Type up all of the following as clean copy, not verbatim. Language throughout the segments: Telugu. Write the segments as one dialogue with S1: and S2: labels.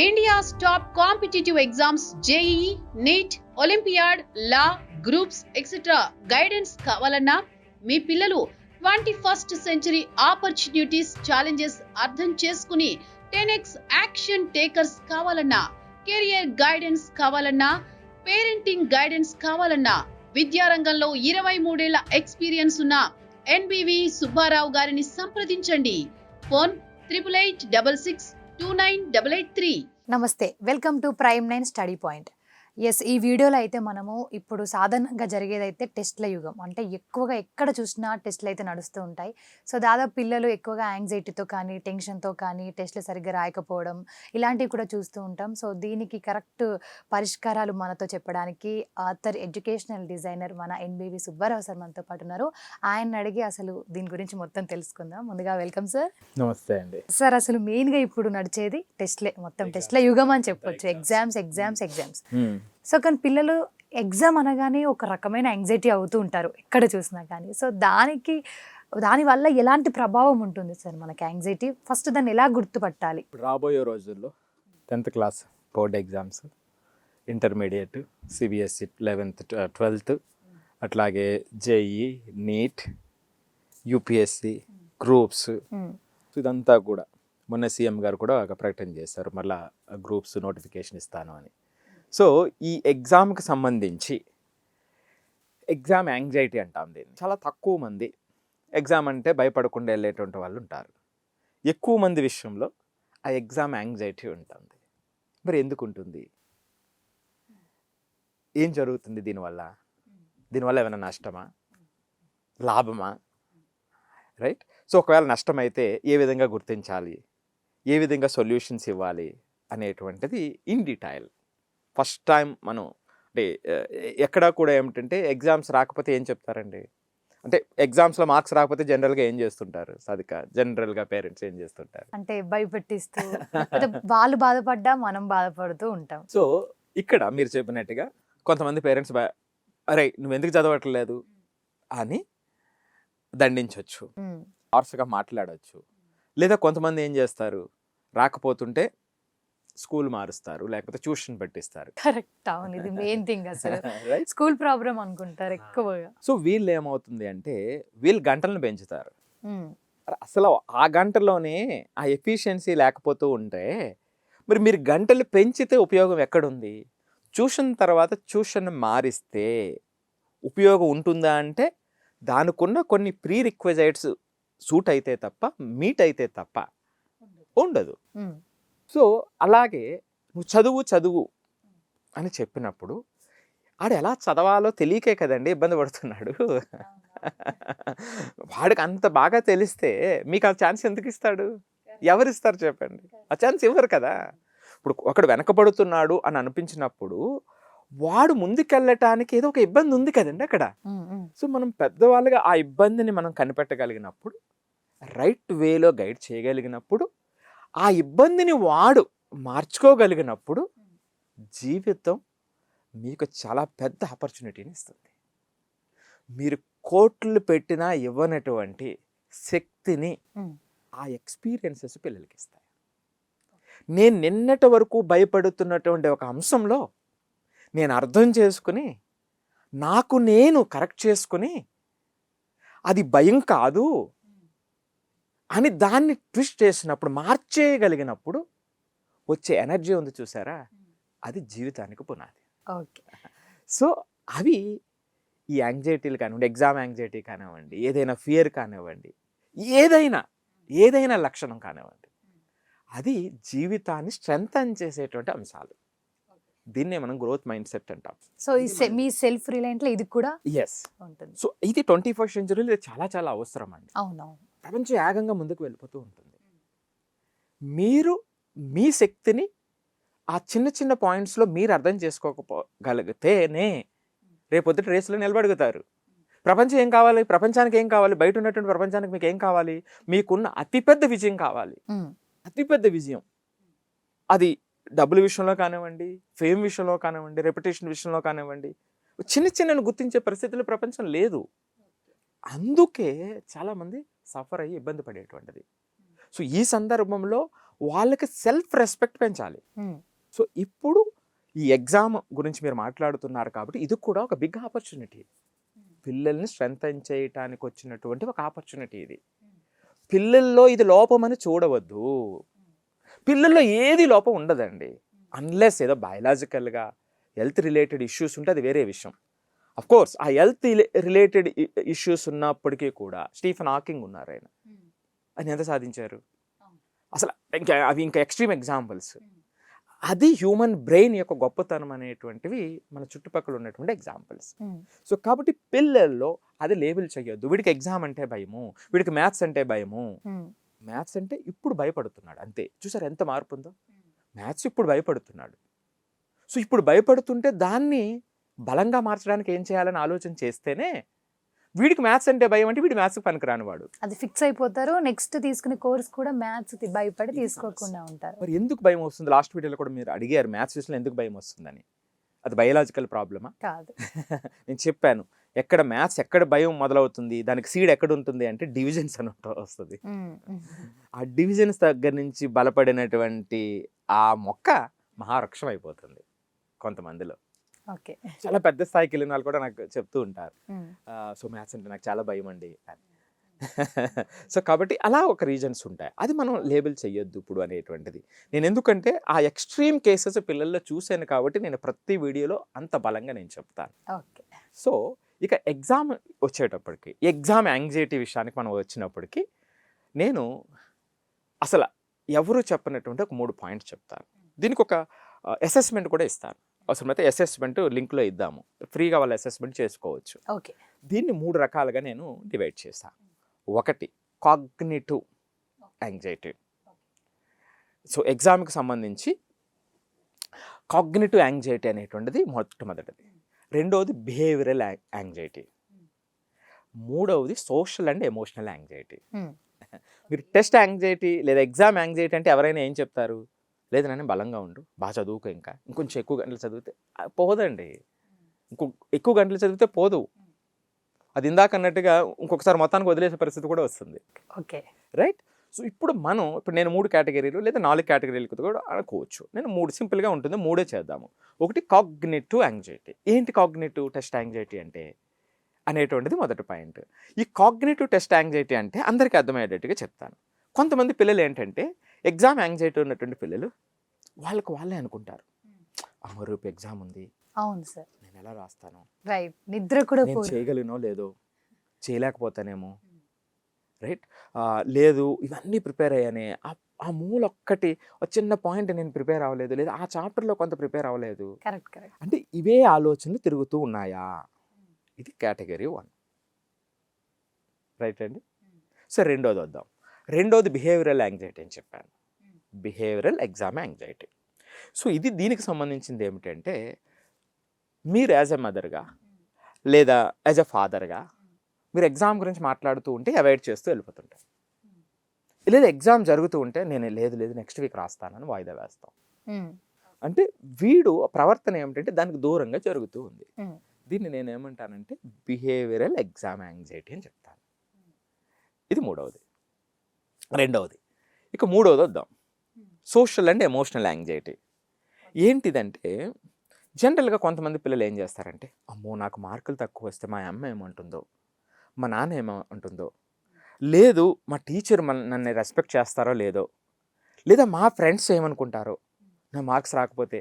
S1: India's top competitive exams JEE, NEET, Olympiad, Law, Groups, etc. Guidance కావాలన్నా మీ పిల్లలు 21st century opportunities, challenges అర్థం చేసుకుని 10x యాక్షన్ టేకర్స్ కావాలన్నా, కెరియర్ గైడెన్స్ కావాలన్నా, పేరెంటింగ్ గైడెన్స్ కావాలన్నా, విద్యారంగంలో 23 ఏళ్ల ఎక్స్పీరియన్స్ ఉన్న ఎన్బివి సుబ్బారావు గారిని సంప్రదించండి. ఫోన్ 8866629883.
S2: నమస్తే, welcome to prime nine study point. Yes, ఈ వీడియోలో అయితే మనము ఇప్పుడు సాధారణంగా జరిగేదైతే టెస్ట్ల యుగం. అంటే ఎక్కువగా ఎక్కడ చూసినా టెస్ట్లు అయితే నడుస్తూ ఉంటాయి. సో దాదాపు పిల్లలు ఎక్కువగా యాంగ్జైటీతో కానీ, టెన్షన్తో కానీ, టెస్ట్లు సరిగ్గా రాయకపోవడం ఇలాంటివి కూడా చూస్తూ ఉంటాం. సో దీనికి కరెక్ట్ పరిష్కారాలు మనతో చెప్పడానికి ఆథర్, ఎడ్యుకేషనల్ డిజైనర్ మన ఎన్బివి సుబ్బారావు సార్ మనతో పాటు ఉన్నారు. ఆయన అడిగి అసలు దీని గురించి మొత్తం తెలుసుకుందాం. ముందుగా వెల్కమ్ సార్.
S3: నమస్తే అండి.
S2: సార్, అసలు మెయిన్గా ఇప్పుడు నడిచేది టెస్ట్లే, మొత్తం టెస్ట్ల యుగం అని చెప్పొచ్చు. ఎగ్జామ్స్. సో కానీ పిల్లలు ఎగ్జామ్ అనగానే ఒక రకమైన యాంగ్జైటీ అవుతూ ఉంటారు ఎక్కడ చూసినా కానీ. సో దానివల్ల ఎలాంటి ప్రభావం ఉంటుంది సార్ మనకి యాంగ్జైటీ? ఫస్ట్ దాన్ని ఎలా గుర్తుపట్టాలి?
S3: రాబోయే రోజుల్లో 10th class board exams, intermediate, CBSE 11th 12th, అట్లాగే జేఈ, నీట్, యూపీఎస్సి, గ్రూప్స్, ఇదంతా కూడా మొన్న సీఎం గారు కూడా ఒక ప్రకటన చేశారు, మళ్ళీ గ్రూప్స్ నోటిఫికేషన్ ఇస్తాను అని. సో ఈ ఎగ్జామ్కి సంబంధించి ఎగ్జామ్ యాంగ్జైటీ అంటాం దీన్ని. చాలా తక్కువ మంది ఎగ్జామ్ అంటే భయపడకుండా వెళ్ళేటువంటి వాళ్ళు ఉంటారు. ఎక్కువ మంది విషయంలో ఆ ఎగ్జామ్ యాంగ్జైటీ ఉంటుంది. మరి ఎందుకు ఉంటుంది? ఏం జరుగుతుంది దీనివల్ల? ఏమైనా నష్టమా, లాభమా? రైట్. సో ఒకవేళ నష్టమైతే ఏ విధంగా గుర్తించాలి, ఏ విధంగా సొల్యూషన్స్ ఇవ్వాలి అనేటువంటిది ఇన్ డీటెయిల్ ఫస్ట్ టైం మనం అంటే ఎక్కడా కూడా ఏమిటంటే ఎగ్జామ్స్ రాకపోతే ఏం చెప్తారండి, అంటే ఎగ్జామ్స్లో మార్క్స్ రాకపోతే జనరల్గా ఏం చేస్తుంటారు సాధిక? జనరల్గా పేరెంట్స్ ఏం చేస్తుంటారు
S2: అంటే భయపెట్టిస్తూ, వాళ్ళు బాధపడ్డా మనం బాధపడుతూ ఉంటాం.
S3: సో ఇక్కడ మీరు చెప్పినట్టుగా కొంతమంది పేరెంట్స్ అరే నువ్వు ఎందుకు చదవట్లేదు అని దండించవచ్చు, హార్ష్గా మాట్లాడవచ్చు. లేదా కొంతమంది ఏం చేస్తారు, రాకపోతుంటే స్కూల్ మారుస్తారు, లేకపోతే ట్యూషన్ పెట్టిస్తారు.
S2: కరెక్ట్, అవును, ఇది మెయిన్ థింగ్ అసలు. స్కూల్ ప్రాబ్లం అనుకుంటారు ఎక్కువగా.
S3: సో వీళ్ళు ఏమవుతుంది అంటే వీళ్ళు గంటలను పెంచుతారు. అసలు ఆ గంటలోనే ఆ ఎఫిషియన్సీ లేకపోతూ ఉంటే మరి మీరు గంటలు పెంచితే ఉపయోగం ఎక్కడుంది? ట్యూషన్ తర్వాత ట్యూషన్ మారిస్తే ఉపయోగం ఉంటుందా అంటే దానికున్న కొన్ని ప్రీ రిక్వైజైట్స్ సూట్ అయితే తప్ప, మీట్ అయితే తప్ప ఉండదు. సో అలాగే నువ్వు చదువు అని చెప్పినప్పుడు ఆడు ఎలా చదవాలో తెలియకే కదండి ఇబ్బంది పడుతున్నాడు. వాడికి అంత బాగా తెలిస్తే మీకు ఆ ఛాన్స్ ఎందుకు ఇస్తాడు? ఎవరు ఇస్తారు చెప్పండి? ఆ ఛాన్స్ ఇవ్వరు కదా. ఇప్పుడు ఒకడు వెనకబడుతున్నాడు అని అనిపించినప్పుడు వాడు ముందుకెళ్ళటానికి ఏదో ఒక ఇబ్బంది ఉంది కదండి అక్కడ. సో మనం పెద్దవాళ్ళుగా ఆ ఇబ్బందిని మనం కనిపెట్టగలిగినప్పుడు, రైట్ వేలో గైడ్ చేయగలిగినప్పుడు, ఆ ఇబ్బందిని వాడు మార్చుకోగలిగినప్పుడు జీవితం మీకు చాలా పెద్ద ఆపర్చునిటీని ఇస్తుంది. మీరు కోట్లు పెట్టినా ఇవ్వనటువంటి శక్తిని ఆ ఎక్స్పీరియన్సెస్ పిల్లలకి ఇస్తాయి. నేను నిన్నటి వరకు భయపడుతున్నటువంటి ఒక అంశంలో నేను అర్థం చేసుకుని నాకు నేను కరెక్ట్ చేసుకుని అది భయం కాదు అని దాన్ని ట్విస్ట్ చేసినప్పుడు, మార్చేయగలిగినప్పుడు వచ్చే ఎనర్జీ ఉంది చూసారా, అది జీవితానికి పునాది.
S2: ఓకే.
S3: సో అవి ఈ యాంగ్జైటీలు కానివ్వండి, ఎగ్జామ్ యాంగ్జైటీ కానివ్వండి, ఏదైనా ఫియర్ కానివ్వండి, ఏదైనా లక్షణం కానివ్వండి, అది జీవితాన్ని స్ట్రెంథన్ చేసేటువంటి అంశాలు. దీన్నే మనం గ్రోత్ మైండ్ సెట్ అంటాం.
S2: సో మీ సెల్ఫ్ రిలయంట్లో ఇది కూడా ఉంటుంది.
S3: సో ఇది 21st centuryలో చాలా చాలా అవసరం అండి.
S2: అవునవును.
S3: ప్రపంచం వేగంగా ముందుకు వెళ్ళిపోతూ ఉంటుంది. మీరు మీ శక్తిని ఆ చిన్న చిన్న పాయింట్స్లో మీరు అర్థం చేసుకోగలిగితేనే రేపొద్దుట రేసులో నిలబడుగుతారు. ప్రపంచం ఏం కావాలి, ప్రపంచానికి ఏం కావాలి, బయట ఉన్నటువంటి ప్రపంచానికి మీకు ఏం కావాలి? మీకున్న అతిపెద్ద విజయం కావాలి. అతిపెద్ద విజయం అది డబ్బుల విషయంలో కానివ్వండి, ఫేమ్ విషయంలో కానివ్వండి, రెప్యుటేషన్ విషయంలో కానివ్వండి, చిన్న చిన్న గుర్తించే పరిస్థితులు ప్రపంచం లేదు. అందుకే చాలామంది సఫర్ అయ్యి ఇబ్బంది పడేటువంటిది. సో ఈ సందర్భంలో వాళ్ళకి సెల్ఫ్ రెస్పెక్ట్ పెంచాలి. సో ఇప్పుడు ఈ ఎగ్జామ్ గురించి మీరు మాట్లాడుతున్నారు కాబట్టి ఇది కూడా ఒక బిగ్ ఆపర్చునిటీ. పిల్లల్ని స్ట్రెంథెన్ చేయటానికి వచ్చినటువంటి ఒక ఆపర్చునిటీ ఇది. పిల్లల్లో ఇది లోపం అని చూడవద్దు. పిల్లల్లో ఏది లోపం ఉండదండి, అన్లెస్ ఏదో బయలాజికల్గా హెల్త్ రిలేటెడ్ ఇష్యూస్ ఉంటే అది వేరే విషయం. అఫ్ కోర్స్ ఆ హెల్త్ రిలేటెడ్ ఇష్యూస్ ఉన్నప్పటికీ కూడా స్టీఫెన్ హాకింగ్ ఉన్నారు, ఆయన ఎంత సాధించారు అసలు. అవి ఇంకా ఎక్స్ట్రీమ్ ఎగ్జాంపుల్స్. అది హ్యూమన్ బ్రెయిన్ యొక్క గొప్పతనం అనేటువంటివి మన చుట్టుపక్కల ఉన్నటువంటి ఎగ్జాంపుల్స్. సో కాబట్టి పిల్లల్లో అది లేబుల్ చేయొద్దు. వీడికి ఎగ్జామ్ అంటే భయము, వీడికి మ్యాథ్స్ అంటే భయము. మ్యాథ్స్ అంటే ఇప్పుడు భయపడుతున్నాడు అంతే. చూసారు ఎంత మార్పు ఉందో. మ్యాథ్స్ ఇప్పుడు భయపడుతున్నాడు. సో ఇప్పుడు భయపడుతుంటే దాన్ని బలంగా మార్చడానికి ఏం చేయాలని ఆలోచన చేస్తేనే, వీడికి మ్యాథ్స్ అంటే భయం అంటే వీడి మ్యాథ్స్ పనికిరాని వాడు,
S2: అది ఫిక్స్ అయిపోతారు. నెక్స్ట్ తీసుకునే కోర్స్ కూడా మ్యాథ్స్ భయపడి తీసుకోకుండా ఉంటారు.
S3: మరి ఎందుకు భయం వస్తుంది? లాస్ట్ వీడియోలో కూడా మీరు అడిగారు మ్యాథ్స్ విషయంలో ఎందుకు భయం వస్తుందని. అది బయలాజికల్ ప్రాబ్లమా?
S2: కాదు.
S3: నేను చెప్పాను ఎక్కడ మ్యాథ్స్ ఎక్కడ భయం మొదలవుతుంది, దానికి సీడ్ ఎక్కడ ఉంటుంది అంటే డివిజన్స్ అని వస్తుంది. ఆ డివిజన్స్ దగ్గర నుంచి బలపడినటువంటి ఆ మొక్క మహావృక్షం అయిపోతుంది కొంతమందిలో.
S2: ఓకే,
S3: చాలా పెద్ద స్థాయికి వెళ్ళిన వాళ్ళు కూడా నాకు చెప్తూ ఉంటారు, సో మ్యాథ్స్ అంటే నాకు చాలా భయం అండి అని. సో కాబట్టి అలా ఒక రీజన్స్ ఉంటాయి, అది మనం లేబుల్ చెయ్యొద్దు ఇప్పుడు అనేటువంటిది. నేను ఎందుకంటే ఆ ఎక్స్ట్రీమ్ కేసెస్ పిల్లల్లో చూశాను కాబట్టి నేను ప్రతి వీడియోలో అంత బలంగా నేను చెప్తాను.
S2: ఓకే.
S3: సో ఇక ఎగ్జామ్ వచ్చేటప్పటికి, ఎగ్జామ్ యాంగ్జైటీ విషయానికి మనం వచ్చినప్పటికీ నేను అసలు ఎవరు చెప్పినటువంటి ఒక 3 పాయింట్స్ చెప్తాను. దీనికి ఒక అసెస్మెంట్ కూడా ఇస్తాను. అవసరమైతే అసెస్మెంట్ లింక్లో ఇద్దాము, ఫ్రీగా వాళ్ళు అసెస్మెంట్ చేసుకోవచ్చు.
S2: ఓకే.
S3: దీన్ని 3 రకాలుగా నేను డివైడ్ చేశాను. ఒకటి కాగ్నిటివ్ యాంగ్జైటీ. సో ఎగ్జామ్కి సంబంధించి కాగ్నిటివ్ యాంగ్జైటీ అనేటువంటిది మొట్టమొదటిది. రెండవది బిహేవియరల్ యాంగ్జైటీ. మూడవది సోషల్ అండ్ ఎమోషనల్ యాంగ్జైటీ. మీరు టెస్ట్ యాంగ్జైటీ లేదా ఎగ్జామ్ యాంగ్జైటీ అంటే ఎవరైనా ఏం చెప్తారు? లేదు నాన్న బలంగా ఉండు, బాగా చదువుకో, ఇంకొంచెం ఎక్కువ గంటలు చదివితే పోదండి, ఎక్కువ గంటలు చదివితే పోదు. అది ఇందాక అన్నట్టుగా ఇంకొకసారి మొత్తానికి వదిలేసే పరిస్థితి కూడా వస్తుంది.
S2: Okay,
S3: right. సో ఇప్పుడు నేను 3 కేటగిరీలు లేదా 4 కేటగిరీలకు కూడా అనుకోవచ్చు. నేను 3 సింపుల్గా ఉంటుంది, 3 చేద్దాము. ఒకటి కాగ్నిటివ్ యాంగ్జైటీ. ఏంటి కాగ్నిటివ్ టెస్ట్ యాంగ్జైటీ అంటే అనేటువంటిది మొదటి పాయింట్. ఈ కాగ్నిటివ్ టెస్ట్ యాంగ్జైటీ అంటే అందరికీ అర్థమయ్యేటట్టుగా చెప్తాను. కొంతమంది పిల్లలు ఏంటంటే ఎగ్జామ్ యాంగ్జైటీ ఉన్నటువంటి పిల్లలు వాళ్ళే అనుకుంటారు, అమ్మ రేపు ఎగ్జామ్ ఉంది,
S2: అవును సార్,
S3: నేను ఎలా రాస్తాను,
S2: రైట్, నిద్ర కూడా
S3: నేను చేయగలినో లేదో, చేయలేకపోతానేమో, రైట్, లేదు ఇవన్నీ ప్రిపేర్ అయ్యానే, ఆ మూలొక్కటి ఒక చిన్న పాయింట్ నేను ప్రిపేర్ అవ్వలేదు, లేదా ఆ చాప్టర్లో కొంత ప్రిపేర్ అవ్వలేదు,
S2: కరెక్ట్
S3: అంటే ఇవే ఆలోచనలు తిరుగుతూ ఉన్నాయా? ఇది కేటగిరీ 1, రైట్ అండి. సో రెండోది వద్దాం. రెండోది బిహేవియరల్ యాంగ్జైటీ అని చెప్పాను, బిహేవియరల్ ఎగ్జామ్ యాంగ్జైటీ. సో దీనికి సంబంధించింది ఏమిటంటే, మీరు యాజ్ ఎ మదర్గా లేదా యాజ్ ఎ ఫాదర్గా మీరు ఎగ్జామ్ గురించి మాట్లాడుతూ ఉంటే అవాయిడ్ చేస్తూ వెళ్ళిపోతుంటారు, లేదా ఎగ్జామ్ జరుగుతూ ఉంటే నేను లేదు నెక్స్ట్ వీక్ రాస్తానని వాయిదా వేస్తాం. అంటే వీడు ప్రవర్తన ఏమిటంటే దానికి దూరంగా జరుగుతూ ఉంది. దీన్ని నేను ఏమంటానంటే బిహేవియరల్ ఎగ్జామ్ యాంగ్జైటీ అని చెప్తాను. ఇది మూడవది. రెండవది. ఇక మూడవది వద్దాం, సోషల్ అండ్ ఎమోషనల్ యాంగ్జైటీ. ఏంటిదంటే జనరల్గా కొంతమంది పిల్లలు ఏం చేస్తారంటే, అమ్మో నాకు మార్కులు తక్కువ వస్తే మా అమ్మ ఏమంటుందో, మా నాన్న ఏమంటుందో, లేదు మా టీచర్ నన్ను రెస్పెక్ట్ చేస్తారో లేదో, లేదా మా ఫ్రెండ్స్ ఏమనుకుంటారో, నా మార్క్స్ రాకపోతే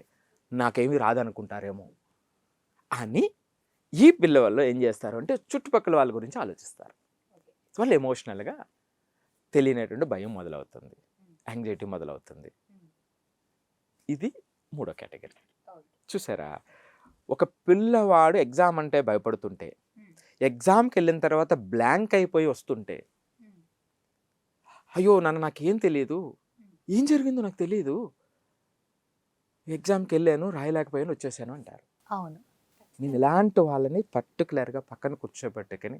S3: నాకేమీ రాదనుకుంటారేమో అని ఈ పిల్లవాళ్ళు ఏం చేస్తారు అంటే చుట్టుపక్కల వాళ్ళ గురించి ఆలోచిస్తారు. వాళ్ళు ఎమోషనల్గా తెలియనటువంటి భయం మొదలవుతుంది, యాంగ్జైటీ మొదలవుతుంది. ఇది మూడో కేటగిరీ. చూసారా, ఒక పిల్లవాడు ఎగ్జామ్ అంటే భయపడుతుంటే, ఎగ్జామ్కి వెళ్ళిన తర్వాత బ్లాంక్ అయిపోయి వస్తుంటే, అయ్యో నాకేం తెలియదు, ఏం జరిగిందో నాకు తెలియదు, ఎగ్జామ్కి వెళ్ళాను రాయలేకపోయాను వచ్చేసాను అంటారు.
S2: అవును,
S3: నేను ఇలాంటి వాళ్ళని పర్టికులర్గా పక్కన కూర్చోబెట్టుకుని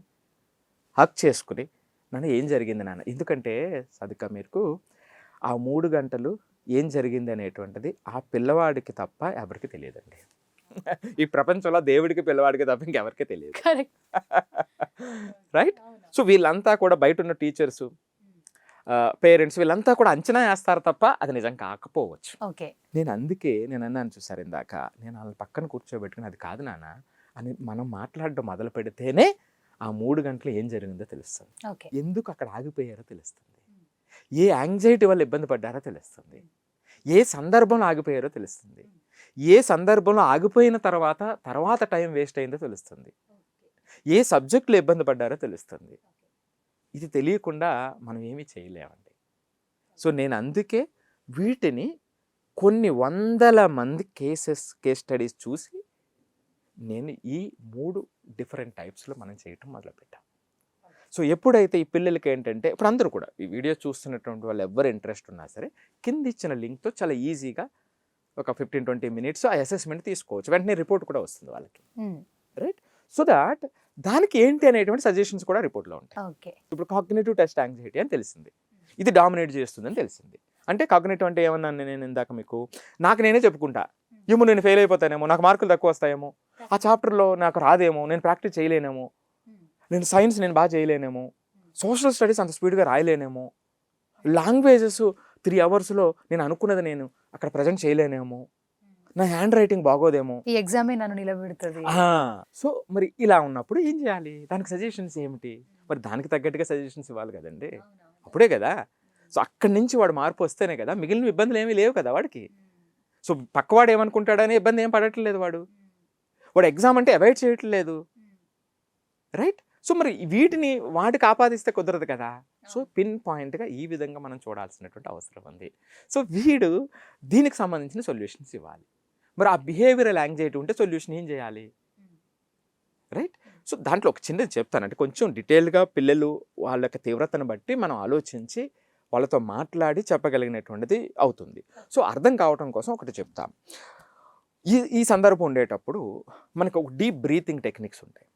S3: హక్ చేసుకుని, నాన్న ఏం జరిగింది నాన్న, ఎందుకంటే సదిక మీకు ఆ 3 గంటలు ఏం జరిగింది అనేటువంటిది ఆ పిల్లవాడికి తప్ప ఎవరికి తెలియదండి. ఈ ప్రపంచంలో దేవుడికి పిల్లవాడికి తప్ప ఇంకెవరికి తెలియదు, రైట్. సో వీళ్ళంతా కూడా బయట ఉన్న టీచర్స్ పేరెంట్స్ వీళ్ళంతా కూడా అంచనా వేస్తారు తప్ప అది నిజం కాకపోవచ్చు.
S2: ఓకే.
S3: అందుకే నేను అన్నాను చూసారు ఇందాక, నేను వాళ్ళ పక్కన కూర్చోబెట్టుకుని అది కాదు నాన్న అని మనం మాట్లాడడం మొదలు పెడితేనే ఆ 3 గంటలు ఏం జరిగిందో తెలుస్తుంది,
S2: ఓకే.
S3: ఎందుకు అక్కడ ఆగిపోయారో తెలుస్తుంది, ఏ యాంగ్జైటీ వల్ల ఇబ్బంది పడ్డారో తెలుస్తుంది, ఏ సందర్భంలో ఆగిపోయారో తెలుస్తుంది, ఏ సందర్భంలో ఆగిపోయిన తర్వాత టైం వేస్ట్ అయిందో తెలుస్తుంది, ఏ సబ్జెక్టులో ఇబ్బంది పడ్డారో తెలుస్తుంది. ఇది తెలియకుండా మనం ఏమీ చేయలేమండి. సో నేను అందుకే వీటిని కొన్ని వందల మంది కేస్ స్టడీస్ చూసి నేను ఈ 3 డిఫరెంట్ టైప్స్లో మనం చేయటం మొదలుపెట్టాం. సో ఎప్పుడైతే ఈ పిల్లలకి ఏంటంటే, ఇప్పుడు అందరూ కూడా ఈ వీడియో చూస్తున్నటువంటి వాళ్ళు ఎవరు ఇంట్రెస్ట్ ఉన్నా సరే కింద ఇచ్చిన లింక్తో చాలా ఈజీగా ఒక 15-20 మినిట్స్ ఆ అసెస్మెంట్ తీసుకోవచ్చు, వెంటనే రిపోర్ట్ కూడా వస్తుంది వాళ్ళకి, రైట్? సో దాట్ దానికి ఏంటి అనేటువంటి సజెషన్స్ కూడా రిపోర్ట్లో ఉంటాయి.
S2: ఓకే.
S3: ఇప్పుడు కాగ్నిటివ్ టెస్ట్ యాంగ్జైటీ అని తెలిసింది, ఇది డామినేట్ చేస్తుందని తెలిసింది. అంటే కాగ్నిటివ్ అంటే ఏమన్నాను నేను ఇందాక మీకు, నాకు నేనే చెప్పుకుంటా, ఏమో నేను ఫెయిల్ అయిపోతానేమో, నాకు మార్కులు తక్కువ వస్తాయేమో, ఆ చాప్టర్లో నాకు రాదేమో, నేను ప్రాక్టీస్ చేయలేనేమో, నేను సైన్స్ నేను బాగా చేయలేనేమో, సోషల్ స్టడీస్ అంత స్పీడ్గా రాయలేనేమో, లాంగ్వేజెస్ 3 అవర్స్లో నేను అనుకున్నది నేను అక్కడ ప్రజెంట్ చేయలేనేమో, నా హ్యాండ్ రైటింగ్ బాగోదేమో,
S2: ఈ ఎగ్జామే నన్ను నిలబెడుతుంది.
S3: సో మరి ఇలా ఉన్నప్పుడు ఏం చేయాలి, దానికి సజెషన్స్ ఏమిటి, మరి దానికి తగ్గట్టుగా సజెషన్స్ ఇవ్వాలి కదండి, అప్పుడే కదా. సో అక్కడి నుంచి వాడు మార్పు వస్తేనే కదా, మిగిలిన ఇబ్బందులు ఏమీ లేవు కదా వాడికి. సో పక్కవాడు ఏమనుకుంటాడని ఇబ్బంది ఏం పడట్లేదు, వాడు ఎగ్జామ్ అంటే అవాయిడ్ చేయట్లేదు, రైట్? సో మరి వీటిని వాటికి ఆపాదిస్తే కుదరదు కదా. సో పిన్ పాయింట్గా ఈ విధంగా మనం చూడాల్సినటువంటి అవసరం ఉంది. సో వీడు దీనికి సంబంధించిన సొల్యూషన్స్ ఇవ్వాలి. మరి ఆ బిహేవియరల్ యాంగ్జైటీ ఉంటే సొల్యూషన్ ఏం చేయాలి, రైట్? సో దాంట్లో ఒక చిన్నది చెప్తానంటే, కొంచెం డీటెయిల్గా పిల్లలు వాళ్ళ యొక్క తీవ్రతను బట్టి మనం ఆలోచించి వాళ్ళతో మాట్లాడి చెప్పగలిగినటువంటిది అవుతుంది. సో అర్థం కావటం కోసం ఒకటి చెప్తాం. ఈ సందర్భం ఉండేటప్పుడు మనకు ఒక డీప్ బ్రీతింగ్ టెక్నిక్స్ ఉంటాయి.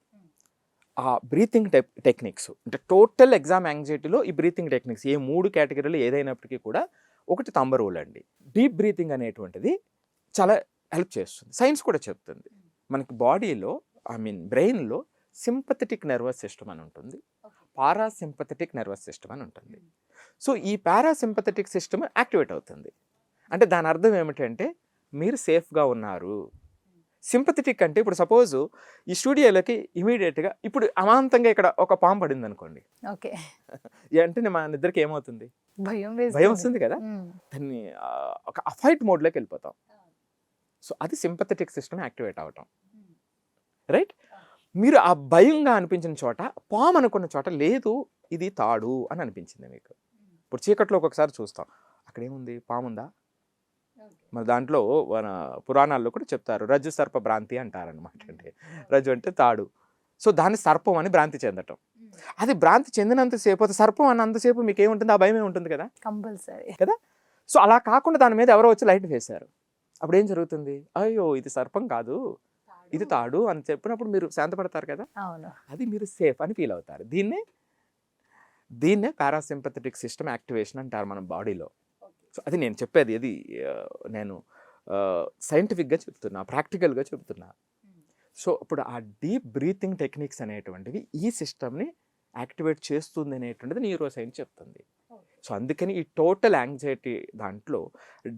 S3: ఆ బ్రీతింగ్ టెక్నిక్స్ అంటే టోటల్ ఎగ్జామ్ యాంగ్జైటీలో ఈ బ్రీతింగ్ టెక్నిక్స్ ఏ 3 కేటగిరీలు ఏదైనప్పటికీ కూడా ఒకటి థంబ్ రూల్ అండి. డీప్ బ్రీతింగ్ అనేటువంటిది చాలా హెల్ప్ చేస్తుంది. సైన్స్ కూడా చెప్తుంది, మనకి బాడీలో బ్రెయిన్లో సింపథెటిక్ నర్వస్ సిస్టమ్ అని ఉంటుంది, పారాసింపథెటిక్ నర్వస్ సిస్టమ్ అని ఉంటుంది. సో ఈ పారాసింపథెటిక్ సిస్టమ్ యాక్టివేట్ అవుతుంది. అంటే దాని అర్థం ఏమిటంటే మీరు సేఫ్గా ఉన్నారు. సింపథెటిక్ అంటే ఇప్పుడు సపోజ్ ఈ స్టూడియోలోకి ఇమీడియట్గా ఇప్పుడు అమాంతంగా ఇక్కడ ఒక పాము పడింది అనుకోండి,
S2: ఓకే,
S3: అంటే మా నిద్రకి ఏమవుతుంది,
S2: భయం
S3: వస్తుంది కదా, దాన్ని ఒక అఫైట్ మోడ్లోకి వెళ్ళిపోతాం. సో అది సింపథెటిక్ సిస్టమ్ యాక్టివేట్ అవటం, రైట్? మీరు ఆ భయంగా అనిపించిన చోట, పాము అనుకున్న చోట లేదు ఇది తాడు అని అనిపించింది మీకు. ఇప్పుడు చీకట్లో ఒక్కొక్కసారి చూస్తాం, అక్కడ ఏముంది, పాము ఉందా? మరి దాంట్లో మన పురాణాల్లో కూడా చెప్తారు, రజ్జు సర్ప భ్రాంతి అంటారనమాట. అంటే రజ్జు అంటే తాడు, సో దాన్ని సర్పం అని భ్రాంతి చెందటం. అది భ్రాంతి చెందినంతసేపు, అది సర్పం అన్నంతసేపు మీకు ఏముంటుంది, ఆ భయమే ఉంటుంది కదా,
S2: కంపల్సరీ
S3: కదా. సో అలా కాకుండా దాని మీద ఎవరో వచ్చి లైట్ వేశారు, అప్పుడు ఏం జరుగుతుంది, అయ్యో ఇది సర్పం కాదు ఇది తాడు అని చెప్పినప్పుడు మీరు శాంతపడతారు కదా, అది మీరు సేఫ్ అని ఫీల్ అవుతారు. దీన్నే పారాసింపథెటిక్ సిస్టమ్ యాక్టివేషన్ అంటారు మన బాడీలో. సో అది నేను చెప్పేది, అది నేను సైంటిఫిక్గా చెప్తున్నా, ప్రాక్టికల్గా చెప్తున్నా. సో ఇప్పుడు ఆ డీప్ బ్రీతింగ్ టెక్నిక్స్ అనేటువంటివి ఈ సిస్టమ్ని యాక్టివేట్ చేస్తుంది అనేటువంటిది న్యూరో సైన్స్ చెప్తుంది. సో అందుకని ఈ టోటల్ యాంగ్జైటీ దాంట్లో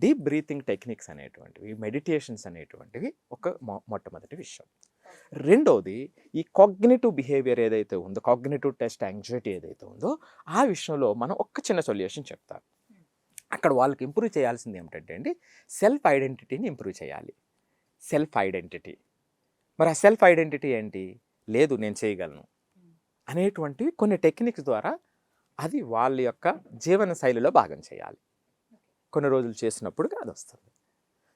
S3: డీప్ బ్రీతింగ్ టెక్నిక్స్ అనేటువంటివి, మెడిటేషన్స్ అనేటువంటివి ఒక మొట్టమొదటి విషయం. రెండోది ఈ కాగ్నిటివ్ బిహేవియర్ ఏదైతే ఉందో, కాగ్నిటివ్ టెస్ట్ యాంగ్జైటీ ఏదైతే ఉందో, ఆ విషయంలో మనం ఒక చిన్న సొల్యూషన్ చెప్తాం. అక్కడ వాళ్ళకి ఇంప్రూవ్ చేయాల్సింది ఏమిటంటే అండి, సెల్ఫ్ ఐడెంటిటీని ఇంప్రూవ్ చేయాలి. సెల్ఫ్ ఐడెంటిటీ, మరి ఆ సెల్ఫ్ ఐడెంటిటీ ఏంటి, లేదు నేను చేయగలను అనేటువంటివి కొన్ని టెక్నిక్స్ ద్వారా అది వాళ్ళ యొక్క జీవన శైలిలో భాగం చేయాలి. కొన్ని రోజులు చేసినప్పుడు అది వస్తుంది.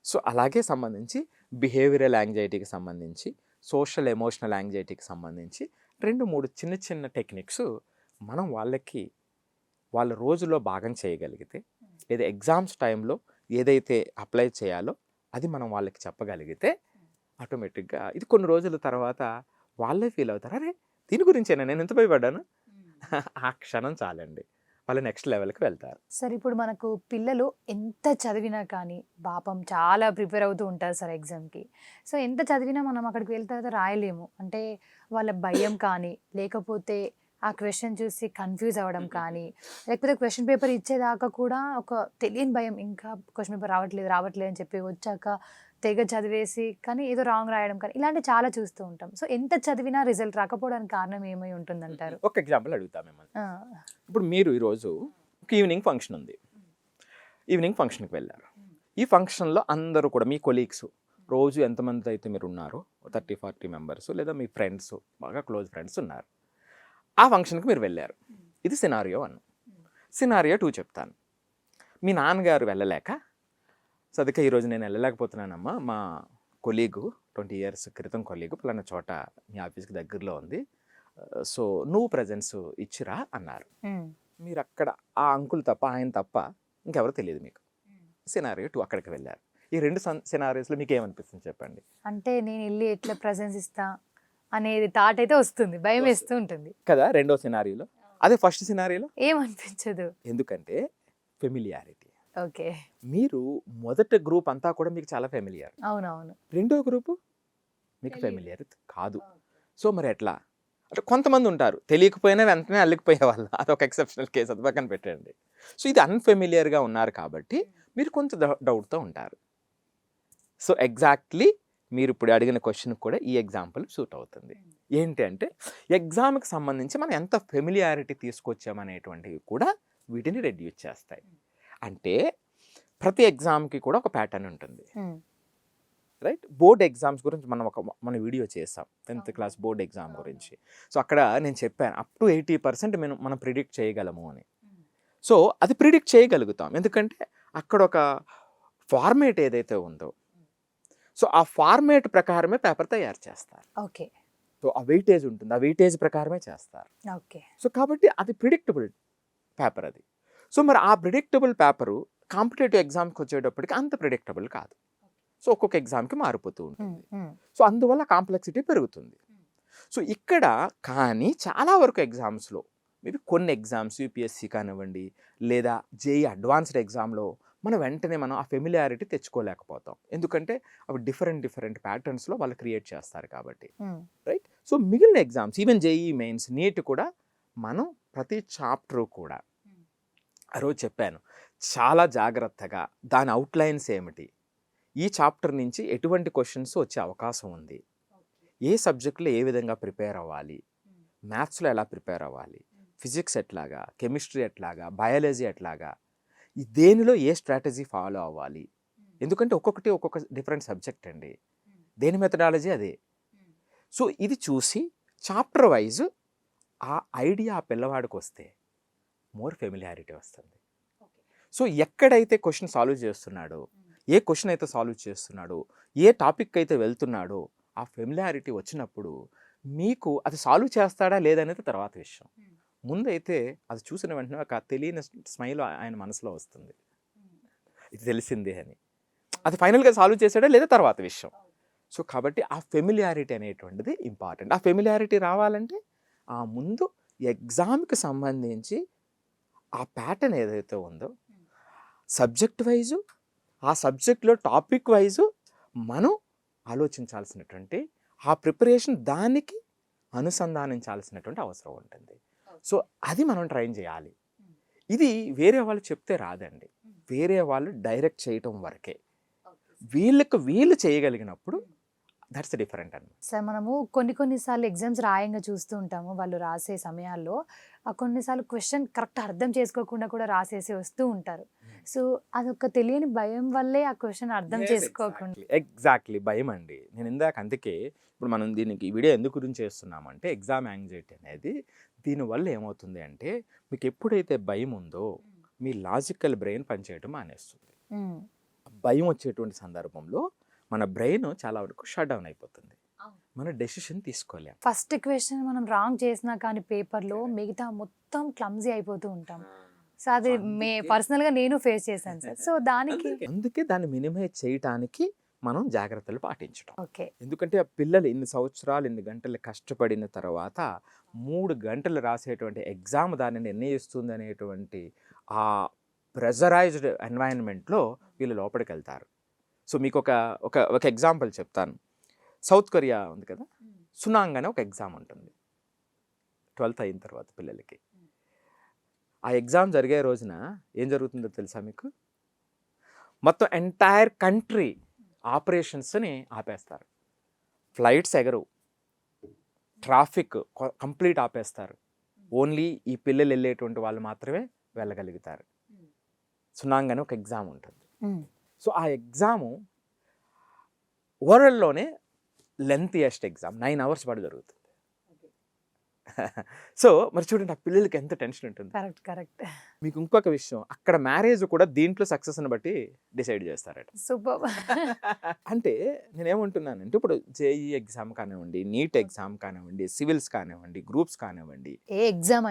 S3: సో అలాగే సంబంధించి బిహేవియరల్ యాంగ్జైటీకి సంబంధించి, సోషల్ ఎమోషనల్ యాంగ్జైటీకి సంబంధించి 2-3 చిన్న చిన్న టెక్నిక్స్ మనం వాళ్ళ రోజులో భాగం చేయగలిగితే, లేదా ఎగ్జామ్స్ టైంలో ఏదైతే అప్లై చేయాలో అది మనం వాళ్ళకి చెప్పగలిగితే, ఆటోమేటిక్గా ఇది కొన్ని రోజుల తర్వాత వాళ్ళే ఫీల్ అవుతారు, అరే దీని గురించేనా నేను ఎంత భయపడ్డాను, ఆ క్షణం చాలండి, వాళ్ళు నెక్స్ట్ లెవెల్కి వెళ్తారు.
S2: సార్ ఇప్పుడు మనకు పిల్లలు ఎంత చదివినా కానీ పాపం చాలా ప్రిపేర్ అవుతూ ఉంటారు సార్ ఎగ్జామ్కి. సో ఎంత చదివినా మనం అక్కడికి వెళ్ళిన తర్వాత రాయలేము. అంటే వాళ్ళ భయం కానీ, లేకపోతే ఆ క్వశ్చన్ చూసి కన్ఫ్యూజ్ అవ్వడం కానీ, లేకపోతే క్వశ్చన్ పేపర్ ఇచ్చేదాకా కూడా ఒక తెలియని భయం, ఇంకా క్వశ్చన్ పేపర్ రావట్లేదు అని చెప్పి వచ్చాక తెగ చదివేసి కానీ ఏదో రాంగ్ రాయడం కానీ ఇలాంటివి చాలా చూస్తూ ఉంటాం. సో ఎంత చదివినా రిజల్ట్ రాకపోవడానికి కారణం ఏమై ఉంటుందంటారు?
S3: ఒక ఎగ్జాంపుల్ అడుగుతా మిమ్మల్ని. ఇప్పుడు మీరు ఈరోజు ఒక ఈవినింగ్ ఫంక్షన్ ఉంది, ఈవినింగ్ ఫంక్షన్కి వెళ్ళారు. ఈ ఫంక్షన్లో అందరూ కూడా మీ కొలీగ్స్, రోజు ఎంతమంది అయితే మీరు ఉన్నారో 30-40 మెంబర్స్, లేదా మీ ఫ్రెండ్స్, బాగా క్లోజ్ ఫ్రెండ్స్ ఉన్నారు. ఆ ఫంక్షన్కి మీరు వెళ్ళారు. ఇది సినారియో 1. సినారియో 2 చెప్తాను. మీ నాన్నగారు వెళ్ళలేక, సదిక ఈరోజు నేను వెళ్ళలేకపోతున్నానమ్మా, మా కొలీగు 20 years క్రితం కొలీగు పలానా చోట మీ ఆఫీస్కి దగ్గరలో ఉంది, సో నువ్వు ప్రజెన్స్ ఇచ్చిరా అన్నారు. మీరు అక్కడ ఆ అంకుల్ తప్ప, ఆయన తప్ప ఇంకెవరు తెలియదు మీకు. సినారియో 2 అక్కడికి వెళ్ళారు. ఈ 2 సినారియోస్లో మీకు ఏమనిపిస్తుంది చెప్పండి?
S2: అంటే నేను వెళ్ళి ఎట్లా ప్రజెన్స్ ఇస్తా అనేది థాట్ అయితే వస్తుంది, భయం వేస్తూ ఉంటుంది
S3: కదా రెండో సినారియోలో. అదే ఫస్ట్ సినారియోలో
S2: ఏమనిపించదు,
S3: ఎందుకంటే ఫెమిలియారిటీ.
S2: ఓకే,
S3: మీరు మొదటి గ్రూప్ అంతా కూడా మీకు చాలా ఫెమిలియర్,
S2: అవునవును,
S3: రెండో గ్రూపు మీకు ఫెమిలియర్ కాదు. సో మరి ఎట్లా అంటే కొంతమంది ఉంటారు తెలియకపోయినా వెంటనే అల్లికిపోయే వాళ్ళు, అదొక ఎక్సెప్షనల్ కేసు, అది పక్కన పెట్టండి. సో ఇది అన్ఫెమిలియర్గా ఉన్నారు కాబట్టి మీరు కొంచెం డౌట్తో ఉంటారు. సో ఎగ్జాక్ట్లీ మీరు ఇప్పుడు అడిగిన క్వశ్చన్ కూడా ఈ ఎగ్జాంపుల్ సూట్ అవుతుంది. ఏంటి అంటే ఎగ్జామ్కి సంబంధించి మనం ఎంత ఫెమిలియారిటీ తీసుకొచ్చామనేటువంటివి కూడా వీటిని రెడ్యూస్ చేస్తాయి. అంటే ప్రతి ఎగ్జామ్కి కూడా ఒక ప్యాటర్న్ ఉంటుంది, రైట్? బోర్డ్ ఎగ్జామ్స్ గురించి మన వీడియో చేసాం, 10th క్లాస్ బోర్డ్ ఎగ్జామ్ గురించి. సో అక్కడ నేను చెప్పాను అప్ టు 80% మనం ప్రిడిక్ట్ చేయగలము అని. సో అది ప్రిడిక్ట్ చేయగలుగుతాం ఎందుకంటే అక్కడ ఒక ఫార్మేట్ ఏదైతే ఉందో, సో ఆ ఫార్మేట్ ప్రకారమే పేపర్ తయారు చేస్తారు.
S2: ఓకే,
S3: సో ఆ వెయిటేజ్ ఉంటుంది, ఆ వెయిటేజ్ ప్రకారమే చేస్తారు.
S2: ఓకే,
S3: సో కాబట్టి అది ప్రిడిక్టబుల్ పేపర్ అది. సో మరి ఆ ప్రిడిక్టబుల్ పేపరు కాంపిటేటివ్ ఎగ్జామ్కి వచ్చేటప్పటికి అంత ప్రిడిక్టబుల్ కాదు. సో ఒక్కొక్క ఎగ్జామ్కి మారిపోతూ ఉంటుంది. సో అందువల్ల కాంప్లెక్సిటీ పెరుగుతుంది. సో ఇక్కడ కానీ చాలా వరకు ఎగ్జామ్స్లో మేబీ కొన్ని ఎగ్జామ్స్ యూపీఎస్సీ కానివ్వండి లేదా జేఈ అడ్వాన్స్డ్ ఎగ్జామ్లో మనం ఆ ఫెమిలియారిటీ తెచ్చుకోలేకపోతాం, ఎందుకంటే అవి డిఫరెంట్ ప్యాటర్న్స్లో వాళ్ళు క్రియేట్ చేస్తారు కాబట్టి, రైట్? సో మిగిలిన exams even JEE mains neat కూడా మనం ప్రతి చాప్టర్ కూడా ఆ రోజు చెప్పాను చాలా జాగ్రత్తగా దాని అవుట్లైన్స్ ఏమిటి, ఈ చాప్టర్ నుంచి ఎటువంటి క్వశ్చన్స్ వచ్చే అవకాశం ఉంది, ఏ సబ్జెక్ట్లో ఏ విధంగా ప్రిపేర్ అవ్వాలి, మ్యాథ్స్లో ఎలా ప్రిపేర్ అవ్వాలి, ఫిజిక్స్ ఎట్లాగా, కెమిస్ట్రీ ఎట్లాగా, బయాలజీ ఎట్లాగా, దేనిలో ఏ స్ట్రాటజీ ఫాలో అవ్వాలి, ఎందుకంటే ఒక్కొక్క డిఫరెంట్ సబ్జెక్ట్ అండి, దేని మెథడాలజీ అదే. సో ఇది చూసి చాప్టర్ వైజ్ ఆ ఐడియా ఆ పిల్లవాడికి వస్తే మోర్ ఫెమిలియారిటీ వస్తుంది. సో ఎక్కడైతే క్వశ్చన్ సాల్వ్ చేస్తున్నాడో, ఏ క్వశ్చన్ అయితే సాల్వ్ చేస్తున్నాడో, ఏ టాపిక్ అయితే వెళ్తున్నాడో ఆ ఫెమిలియారిటీ వచ్చినప్పుడు మీకు అది సాల్వ్ చేస్తాడా లేదనేది తర్వాత విషయం. ముందైతే అది చూసిన వెంటనే ఒక తెలియని స్మైల్ ఆయన మనసులో వస్తుంది, ఇది తెలిసిందే అని. అది ఫైనల్గా సాల్వ్ చేసాడా లేదా తర్వాత విషయం. సో కాబట్టి ఆ ఫెమిలియారిటీ అనేటువంటిది ఇంపార్టెంట్. ఆ ఫెమిలియారిటీ రావాలంటే ఆ ముందు ఎగ్జామ్కి సంబంధించి ఆ ప్యాటర్న్ ఏదైతే ఉందో సబ్జెక్ట్ వైజు, ఆ సబ్జెక్ట్లో టాపిక్ వైజు మనం ఆలోచించాల్సినటువంటి ఆ ప్రిపరేషన్ దానికి అనుసంధానించాల్సినటువంటి అవసరం ఉంటుంది. సో అది మనం ట్రైన్ చేయాలి. ఇది వేరే వాళ్ళు చెప్తే రాదండి, వేరే వాళ్ళు డైరెక్ట్ చేయటం వరకే. వీళ్ళు చేయగలిగినప్పుడు దట్స్ డిఫరెంట్ అన్నమాట.
S2: సార్ మనము కొన్నిసార్లు ఎగ్జామ్స్ రాయంగా చూస్తూ ఉంటాము, వాళ్ళు రాసే సమయాల్లో కొన్నిసార్లు క్వశ్చన్ కరెక్ట్ అర్థం చేసుకోకుండా కూడా రాసేసి వస్తూ ఉంటారు. సో అదొక తెలియని భయం వల్లే ఆ క్వశ్చన్ అర్థం చేసుకోకుండా.
S3: ఎగ్జాక్ట్లీ భయం అండి. నేను ఇందాక అందుకే ఇప్పుడు మనం దీనికి వీడియో ఎందుకు గురించి చేస్తున్నామంటే ఎగ్జామ్ యాంగ్జైటీ అనేది దీనివల్ల ఏమవుతుంది అంటే మీకు ఎప్పుడైతే భయం ఉందో మీ లాజికల్ బ్రెయిన్ పనిచేయడం మానేస్తుంది. భయం వచ్చేటువంటి సందర్భంలో మన బ్రెయిన్ చాలా వరకు షట్ డౌన్ అయిపోతుంది, మన డెసిషన్ తీసుకోలేం.
S2: ఫస్ట్ క్వశ్చన్ మనం రాంగ్ చేసినా కానీ పేపర్లో మిగతా మొత్తం క్లమ్జీ అయిపోతూ ఉంటాం. సో అది పర్సనల్గా నేను ఫేస్ చేశాను సార్. సో అందుకే
S3: దాన్ని మినిమైజ్ చేయటానికి మనం జాగ్రత్తలు పాటించడం.
S2: ఓకే,
S3: ఎందుకంటే ఆ పిల్లలు ఇన్ని సంవత్సరాలు ఇన్ని గంటలు కష్టపడిన తర్వాత 3 గంటలు రాసేటువంటి ఎగ్జామ్ దాన్ని నిర్ణయిస్తుంది అనేటువంటి ఆ ప్రెజరైజ్డ్ ఎన్వైరన్మెంట్లో వీళ్ళు లోపలికి వెళ్తారు. సో మీకు ఒక ఎగ్జాంపుల్ చెప్తాను. సౌత్ కొరియా ఉంది కదా, సునాంగ్ అనే ఒక ఎగ్జామ్ ఉంటుంది. 12th అయిన తర్వాత పిల్లలకి. ఆ ఎగ్జామ్ జరిగే రోజున ఏం జరుగుతుందో తెలుసా మీకు? మొత్తం ఎంటైర్ కంట్రీ ఆపరేషన్స్ని ఆపేస్తారు. ఫ్లైట్స్ ఎగరవు, ట్రాఫిక్ కంప్లీట్ ఆపేస్తారు. ఓన్లీ ఈ పిల్లలు వెళ్ళేటువంటి వాళ్ళు మాత్రమే వెళ్ళగలుగుతారు. సునాంగ్ అని ఒక ఎగ్జామ్ ఉంటుంది. సో ఆ ఎగ్జాము వరల్డ్లోనే లెంతియెస్ట్ ఎగ్జామ్, 9 hours పాటు జరుగుతుంది. సో మరి చూడండి ఆ పిల్లలకి ఎంత టెన్షన్ ఉంటుంది.
S2: Correct correct.
S3: మీకు ఇంకొక విషయం, అక్కడ మ్యారేజ్ కూడా దీంట్లో సక్సెస్ని బట్టి డిసైడ్ చేస్తారట.
S2: సూపర్.
S3: అంటే నేనేమంటున్నానంటే ఇప్పుడు జేఈ ఎగ్జామ్ కానివ్వండి, నీట్ ఎగ్జామ్ కానివ్వండి, సివిల్స్ కానివ్వండి, గ్రూప్స్ కానివ్వండి,
S2: ఏ ఎగ్జామ్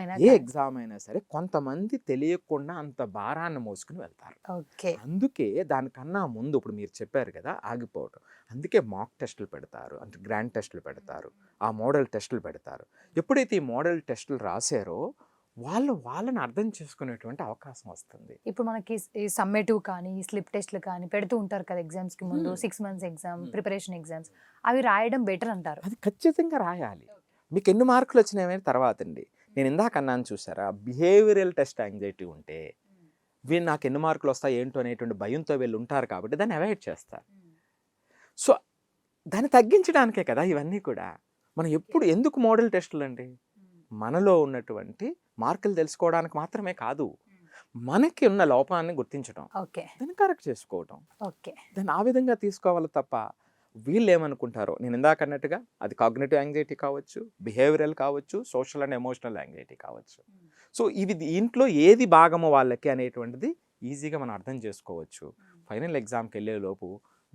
S2: అయినా
S3: సరే కొంతమంది తెలియకుండా అంత భారాన్ని మోసుకుని వెళ్తారు.
S2: ఓకే.
S3: అందుకే దానికన్నా ముందు ఇప్పుడు మీరు చెప్పారు కదా ఆగిపోవటం, అందుకే మాక్ టెస్టులు పెడతారు, అంటే గ్రాండ్ టెస్టులు పెడతారు, ఆ మోడల్ టెస్టులు పెడతారు. ఎప్పుడైతే ఈ మోడల్ టెస్టులు రాశారో వాళ్ళని అర్థం చేసుకునేటువంటి అవకాశం వస్తుంది.
S2: ఇప్పుడు మనకి ఈ సమ్మేటివ్ కానీ స్లిప్ టెస్ట్లు కానీ పెడుతూ ఉంటారు కదా ఎగ్జామ్స్ కి ముందు, 6 months ఎగ్జామ్, ప్రిపరేషన్ ఎగ్జామ్స్, అవి రాయడం బెటర్ అంటారు.
S3: అది ఖచ్చితంగా రాయాలి. మీకు ఎన్ని మార్కులు వచ్చినాయని తర్వాత అండి. నేను ఇందాక అన్నాను చూసారా, బిహేవియరల్ టెస్ట్ యాంగ్జైటీ ఉంటే వీళ్ళు నాకు ఎన్ని మార్కులు వస్తాయి ఏంటో అనేటువంటి భయంతో వీళ్ళు ఉంటారు కాబట్టి దాన్ని అవాయిడ్ చేస్తారు. సో దాన్ని తగ్గించడానికే కదా ఇవన్నీ కూడా. మనం ఎందుకు మోడల్ టెస్టులు అండి? మనలో ఉన్నటువంటి మార్కులు తెలుసుకోవడానికి మాత్రమే కాదు, మనకి ఉన్న లోపాన్ని గుర్తించడం, దాన్ని కరెక్ట్ చేసుకోవటం, దాన్ని ఆ విధంగా తీసుకోవాలి తప్ప వీళ్ళు ఏమనుకుంటారో. నేను ఇందాక అన్నట్టుగా అది కాగ్నిటివ్ యాంగ్జైటీ కావచ్చు, బిహేవియరల్ కావచ్చు, సోషల్ అండ్ ఎమోషనల్ యాంగ్జైటీ కావచ్చు. సో ఇవి దీంట్లో ఏది భాగమో వాళ్ళకి అనేటువంటిది ఈజీగా మనం అర్థం చేసుకోవచ్చు. ఫైనల్ ఎగ్జామ్కి వెళ్ళే లోపు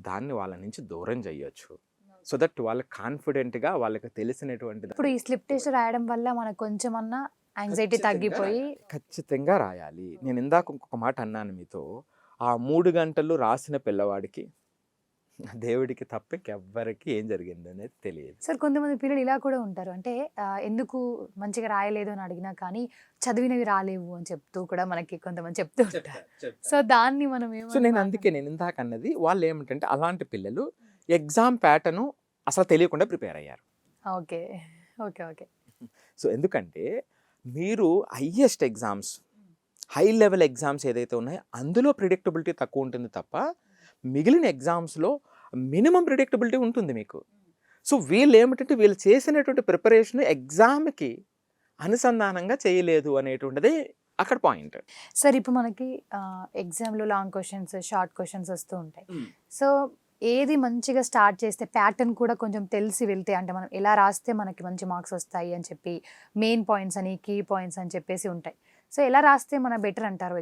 S3: దాన్ని వాళ్ళ నుంచి దూరం చేయొచ్చు. సో దట్ వాళ్ళకి కాన్ఫిడెంట్గా వాళ్ళకి తెలిసినటువంటిది.
S2: ఇప్పుడు ఈ స్లిప్ టెస్ట్ రాయడం వల్ల మనకు కొంచెం అన్నా యాంగ్జైటీ తగ్గిపోయి
S3: ఖచ్చితంగా రాయాలి. నేను ఇందాక ఇంకొక మాట అన్నాను మీతో, ఆ 3 గంటలు రాసిన పిల్లవాడికి దేవుడికి తప్ప ఇంకెవ్వరికి ఏం జరిగింది అనేది తెలియదు.
S2: సార్ కొంతమంది పిల్లలు ఇలా కూడా ఉంటారు, అంటే ఎందుకు మంచిగా రాయలేదు అని అడిగినా కానీ చదివినవి రాలేవు అని చెప్తూ కూడా మనకి కొంతమంది చెప్తూ ఉంటారు. సో దాన్ని మనం
S3: నేను ఇందాక అన్నది వాళ్ళు ఏమిటంటే అలాంటి పిల్లలు ఎగ్జామ్ ప్యాటర్న్ అసలు తెలియకుండా ప్రిపేర్ అయ్యారు.
S2: Okay okay okay.
S3: సో ఎందుకంటే మీరు highest exams, high level exams ఏదైతే ఉన్నాయో అందులో ప్రిడిక్టబిలిటీ తక్కువ ఉంటుంది తప్ప మిగిలిన ఎగ్జామ్స్లో మినిమం ప్రిడిక్టబిలిటీ ఉంటుంది మీకు. సో వీళ్ళు చేసినటువంటి ప్రిపరేషన్ ఎగ్జామ్కి అనుసంధానంగా చేయలేదు అనేటువంటిది అక్కడ పాయింట్.
S2: సార్ ఇప్పుడు మనకి ఎగ్జామ్లో లాంగ్ క్వశ్చన్స్, షార్ట్ క్వశ్చన్స్ వస్తూ ఉంటాయి. సో ఏది మంచిగా స్టార్ట్ చేస్తే ప్యాటర్న్ కూడా కొంచెం తెలిసి వెళ్తే, అంటే మనం ఎలా రాస్తే మనకి మంచి మార్క్స్ వస్తాయి అని చెప్పి మెయిన్ పాయింట్స్ అని, కీ పాయింట్స్ అని చెప్పేసి ఉంటాయి. సో ఎలా రాస్తే మన బెటర్ అంటారు?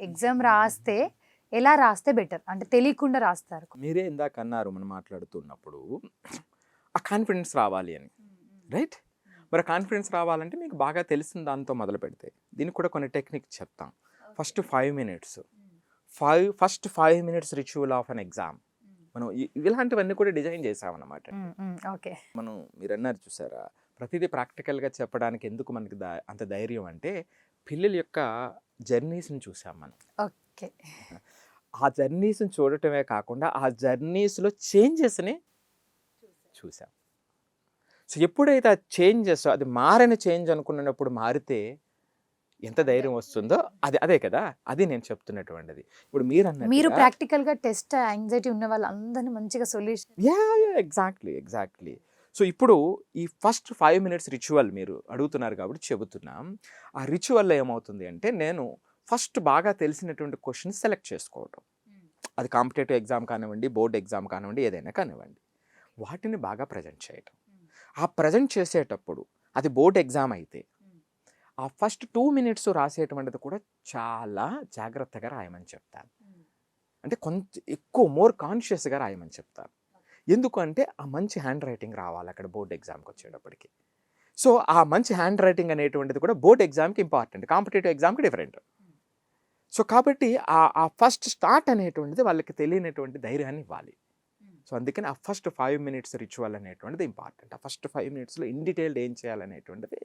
S2: ఎగ్జామ్ రాస్తే ఎలా రాస్తే బెటర్, అంటే తెలియకుండా రాస్తారు?
S3: మీరే ఇందాక అన్నారు మనం మాట్లాడుతున్నప్పుడు ఆ కాన్ఫిడెన్స్ రావాలి అని, రైట్? మరి కాన్ఫిడెన్స్ రావాలంటే మీకు బాగా తెలిసిన దాంతో మొదలు పెడితే దీనికి కూడా కొన్ని టెక్నిక్ చెప్తాం. First 5 minutes ritual of an exam మనం ఇలాంటివన్నీ కూడా డిజైన్ చేసామన్నమాట. మనం మీరు అన్నారు చూసారా, ప్రతిదీ ప్రాక్టికల్గా చెప్పడానికి ఎందుకు మనకి అంత ధైర్యం అంటే పిల్లల యొక్క జర్నీస్ని చూసాం మనం.
S2: ఓకే.
S3: ఆ జర్నీస్ని చూడటమే కాకుండా ఆ జర్నీస్లో చేంజెస్ని చూసాం. సో ఎప్పుడైతే ఆ చేంజెస్, అది మారిన చేంజ్ అనుకున్నప్పుడు మారితే ఎంత ధైర్యం వస్తుందో అదే కదా, అది నేను చెప్తున్నటువంటిది. ఇప్పుడు
S2: మీరు ప్రాక్టికల్ గా టెస్ట్ యాంగ్జైటీ ఉన్న వాళ్ళందరినీ మంచిగా సొల్యూషన్.
S3: ఎగ్జాక్ట్లీ. సో ఇప్పుడు ఈ ఫస్ట్ 5 minutes రిచువల్ మీరు అడుగుతున్నారు కాబట్టి చెబుతున్నాం. ఆ రిచువల్లో ఏమవుతుంది అంటే నేను ఫస్ట్ బాగా తెలిసినటువంటి క్వశ్చన్స్ సెలెక్ట్ చేసుకోవటం, అది కాంపిటేటివ్ ఎగ్జామ్ కానివ్వండి, బోర్డ్ ఎగ్జామ్ కానివ్వండి, ఏదైనా కానివ్వండి, వాటిని బాగా ప్రజెంట్ చేయటం. ఆ ప్రజెంట్ చేసేటప్పుడు అది బోర్డ్ ఎగ్జామ్ అయితే ఆ ఫస్ట్ 2 minutes రాసేటువంటిది కూడా చాలా జాగ్రత్తగా రాయమని చెప్తాను. అంటే కొంచెం ఎక్కువ మోర్ కాన్షియస్గా రాయమని చెప్తాను. ఎందుకంటే ఆ మంచి హ్యాండ్ రైటింగ్ రావాలి అక్కడ బోర్డ్ ఎగ్జామ్కి వచ్చేటప్పటికి. సో ఆ మంచి హ్యాండ్ రైటింగ్ అనేటువంటిది కూడా బోర్డ్ ఎగ్జామ్కి ఇంపార్టెంట్, కాంపిటేటివ్ ఎగ్జామ్కి డిఫరెంట్. సో కాబట్టి ఆ ఫస్ట్ స్టార్ట్ అనేటువంటిది వాళ్ళకి తెలియనటువంటి ధైర్యాన్ని ఇవ్వాలి. సో అందుకని ఆ ఫస్ట్ 5 minutes రిచువల్ అనేటువంటిది ఇంపార్టెంట్. ఆ ఫస్ట్ 5 minutesలో ఇన్ డీటెయిల్డ్ ఏం చేయాలనేటువంటిది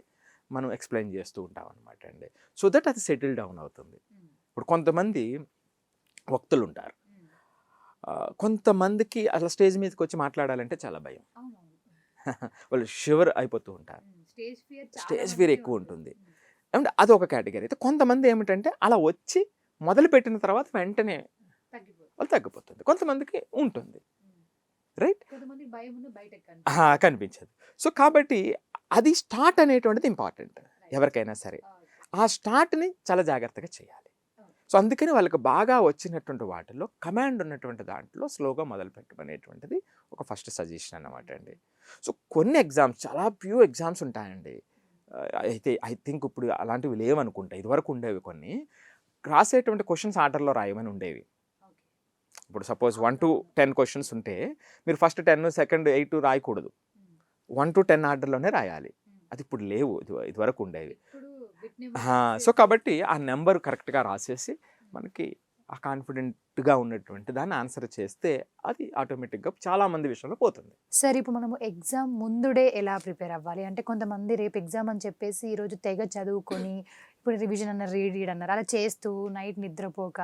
S3: మనం ఎక్స్ప్లెయిన్ చేస్తూ ఉంటాం అనమాట అండి. సో దట్ అది సెటిల్ డౌన్ అవుతుంది. ఇప్పుడు కొంతమంది వక్తులు ఉంటారు, కొంతమందికి అసలు స్టేజ్ మీదకి వచ్చి మాట్లాడాలంటే చాలా భయం. వాళ్ళు షివర్ అయిపోతూ ఉంటారు, స్టేజ్ ఫియర్ ఎక్కువ ఉంటుంది. అంటే అదొక కేటగిరీ. అయితే కొంతమంది ఏమిటంటే అలా వచ్చి మొదలుపెట్టిన తర్వాత వెంటనే వాళ్ళు తగ్గిపోతుంది, కొంతమందికి ఉంటుంది, రైట్, కనిపించదు. సో కాబట్టి అది స్టార్ట్ అనేటువంటిది ఇంపార్టెంట్ ఎవరికైనా సరే. ఆ స్టార్ట్ని చాలా జాగ్రత్తగా చేయాలి. సో అందుకని వాళ్ళకి బాగా వచ్చినటువంటి వాటిలో కమాండ్ ఉన్నటువంటి దాంట్లో స్లోగా మొదలు పెట్టమనేటువంటిది ఒక ఫస్ట్ సజెషన్ అన్నమాట అండి. సో కొన్ని ఎగ్జామ్స్, చాలా ఫ్యూ ఎగ్జామ్స్ ఉంటాయండి. అయితే ఐ థింక్ ఇప్పుడు అలాంటివి లేవనుకుంటా, ఇదివరకు ఉండేవి కొన్ని. రాసేటువంటి క్వశ్చన్స్ ఆర్డర్లో రాయమని ఉండేవి. ఇప్పుడు సపోజ్ 1 to 10 క్వశ్చన్స్ ఉంటే మీరు ఫస్ట్ 10, సెకండ్ 8 రాయకూడదు, 1 to 10 ఆర్డర్లోనే రాయాలి. అది ఇప్పుడు లేవు, ఇదివరకు ఉండేవి. సో కాబట్టి ఆ నెంబర్ కరెక్ట్గా రాసేసి మనకి ఆ కాన్ఫిడెంట్గా ఉన్నటువంటి దాన్ని ఆన్సర్ చేస్తే అది ఆటోమేటిక్గా చాలా మంది విషయంలో పోతుంది.
S2: సార్ ఇప్పుడు మనము ఎగ్జామ్ ముందుడే ఎలా ప్రిపేర్ అవ్వాలి? అంటే కొంతమంది రేపు ఎగ్జామ్ అని చెప్పేసి ఈరోజు తెగ చదువుకొని ఇప్పుడు రివిజన్ అన్నారు, రీడ్ అన్నారు, అలా చేస్తూ నైట్ నిద్రపోక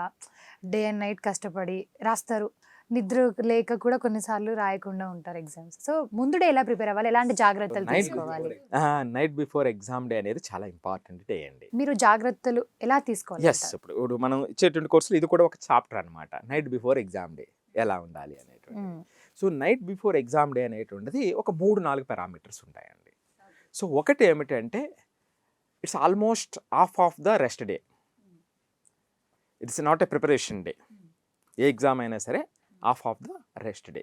S2: డే అండ్ నైట్ కష్టపడి రాస్తారు. నిద్ర లేక కూడా కొన్నిసార్లు రాయకుండా ఉంటారు ఎగ్జామ్స్. సో ముందుడే ఎలా ప్రిపేర్ అవ్వాలి, ఎలాంటి జాగ్రత్తలు తీసుకోవాలి?
S3: నైట్ బిఫోర్ ఎగ్జామ్ డే అనేది చాలా ఇంపార్టెంట్ డే అండి.
S2: మీరు జాగ్రత్తలు ఎలా తీసుకోవాలి?
S3: ఎస్, ఇప్పుడు మనం ఇచ్చేటువంటి కోర్సులు ఇది కూడా ఒక చాప్టర్ అనమాట, నైట్ బిఫోర్ ఎగ్జామ్ డే ఎలా ఉండాలి అనేటువంటి. So night before exam day అనేటువంటిది ఒక 3-4 పారామీటర్స్ ఉంటాయండి. సో ఒకటి ఏమిటంటే it's almost half of the rest day, it's not a preparation day. A exam అయినా సరే half of the rest day.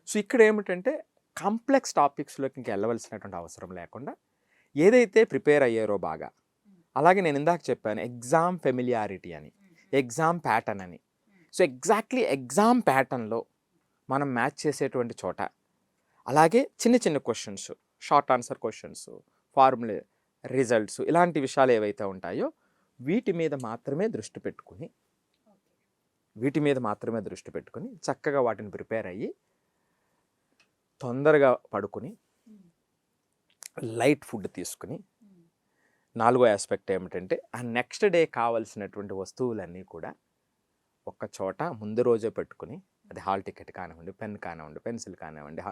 S3: So ఇక్కడ ఏమిటంటే కాంప్లెక్స్ టాపిక్స్లోకి ఇంకా వెళ్ళవలసినటువంటి అవసరం లేకుండా ఏదైతే ప్రిపేర్ అయ్యారో బాగా, అలాగే నేను ఇందాక చెప్పాను ఎగ్జామ్ ఫెమిలియారిటీ అని, ఎగ్జామ్ ప్యాటర్న్ అని. సో ఎగ్జాక్ట్లీ ఎగ్జామ్ ప్యాటర్న్లో మనం మ్యాచ్ చేసేటువంటి చోట, అలాగే చిన్న చిన్న questions, short answer questions, formulae, results, ఇలాంటి విషయాలు ఏవైతే ఉంటాయో వీటి మీద మాత్రమే దృష్టి పెట్టుకుని చక్కగా వాటిని ప్రిపేర్ అయ్యి తొందరగా పడుకుని లైట్ ఫుడ్ తీసుకుని, 4వ ఆస్పెక్ట్ ఏమిటంటే ఆ నెక్స్ట్ డే కావాల్సినటువంటి వస్తువులన్నీ కూడా ఒక్క చోట ముందు రోజే పెట్టుకుని, అది హాల్ టికెట్ కానివ్వండి, పెన్ కానివ్వండి, పెన్సిల్ కానివ్వండి,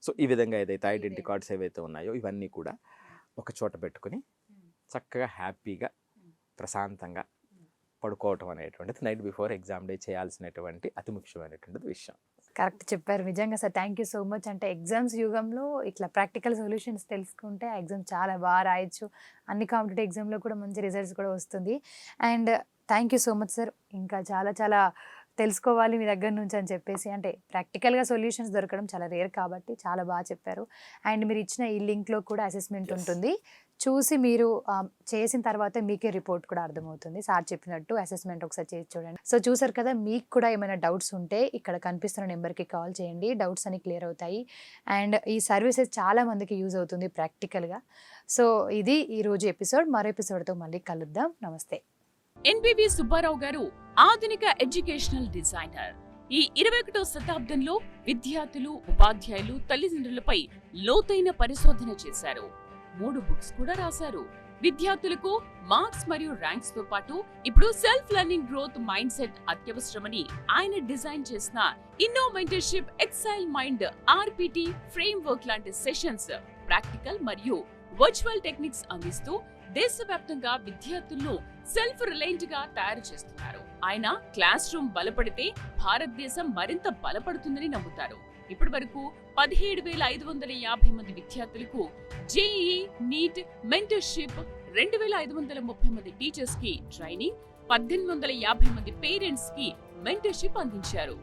S3: సో ఈ విధంగా ఏదైతే ఐడెంటిటీ కార్డ్స్ ఏవైతే ఉన్నాయో ఇవన్నీ కూడా ఒక చోట పెట్టుకుని చక్కగా హ్యాపీగా ప్రశాంతంగా పడుకోవటం అనేటువంటిది నైట్ బిఫోర్ ఎగ్జామ్ డే చేయాల్సినటువంటి అతి ముఖ్యమైనటువంటి విషయం.
S2: కరెక్ట్ చెప్పారు నిజంగా sir. Thank you so much. అంటే ఎగ్జామ్స్ యుగంలో ఇట్లా ప్రాక్టికల్ సొల్యూషన్స్ తెలుసుకుంటే ఆ ఎగ్జామ్ చాలా బాగా రాయొచ్చు. అన్ని కాంపిటేటివ్ ఎగ్జామ్లో కూడా మంచి రిజల్ట్స్ కూడా వస్తుంది. And thank you so much sir. ఇంకా చాలా చాలా తెలుసుకోవాలి మీ దగ్గర నుంచి అని చెప్పేసి, అంటే ప్రాక్టికల్గా సొల్యూషన్స్ దొరకడం చాలా రేర్ కాబట్టి చాలా బాగా చెప్పారు. అండ్ మీరు ఇచ్చిన ఈ లింక్లో కూడా అసెస్మెంట్ ఉంటుంది, చూసి మీరు చేసిన తర్వాత మీకే రిపోర్ట్ కూడా అర్థమవుతుంది. సార్ చెప్పినట్టు అసెస్మెంట్ ఒకసారి చేసి చూడండి. సో చూసారు కదా, మీకు కూడా ఏమైనా డౌట్స్ ఉంటే ఇక్కడ కనిపిస్తున్న నెంబర్కి కాల్ చేయండి, డౌట్స్ అన్ని క్లియర్ అవుతాయి. అండ్ ఈ సర్వీసెస్ చాలా మందికి యూజ్ అవుతుంది ప్రాక్టికల్గా. సో ఇది ఈరోజు ఎపిసోడ్. మరో ఎపిసోడ్తో మళ్ళీ కలుద్దాం. నమస్తే.
S4: ఎన్బివి సుబ్బారావు గారు ఆధునిక ఎడ్యుకేషనల్ డిజైనర్. ఈ 21వ శతాబ్దంలో విద్యార్థులు, ఉపాధ్యాయులు, తల్లిదండ్రులపై లోతైన పరిశోధన చేశారు. 3 బుక్స్ కూడా రాశారు. విద్యార్థులకు మార్క్స్ మరియు ర్యాంక్స్ తో పాటు ఇప్పుడు self learning growth mind set అత్యవసరమని ఆయన డిజైన్ చేసిన ఇన్నోమెంటర్షిప్, ఎక్సైల్ మైండ్, ఆర్పిటి ఫ్రేమ్వర్క్ లాంటి సెషన్స్, ప్రాక్టికల్ మరియు వర్చువల్ టెక్నిక్స్ అందిస్తూ దేశవ్యాప్తంగా విద్యార్థులను సెల్ఫ్ రిలయంట్ గా తయారు చేస్తున్నారు. ఆయన క్లాస్ రూమ్ బలపడితే భారతదేశం మరింత బలపడుతుందని నమ్ముతారు. ఇప్పటి వరకు 17,550 మంది విద్యార్థులకు జేఈఈ, నీట్, మెంటర్షిప్, 2,530 మంది టీచర్స్ కి ట్రైనింగ్, 1,850 మంది పేరెంట్స్ కి మెంటర్షిప్ అందించారు.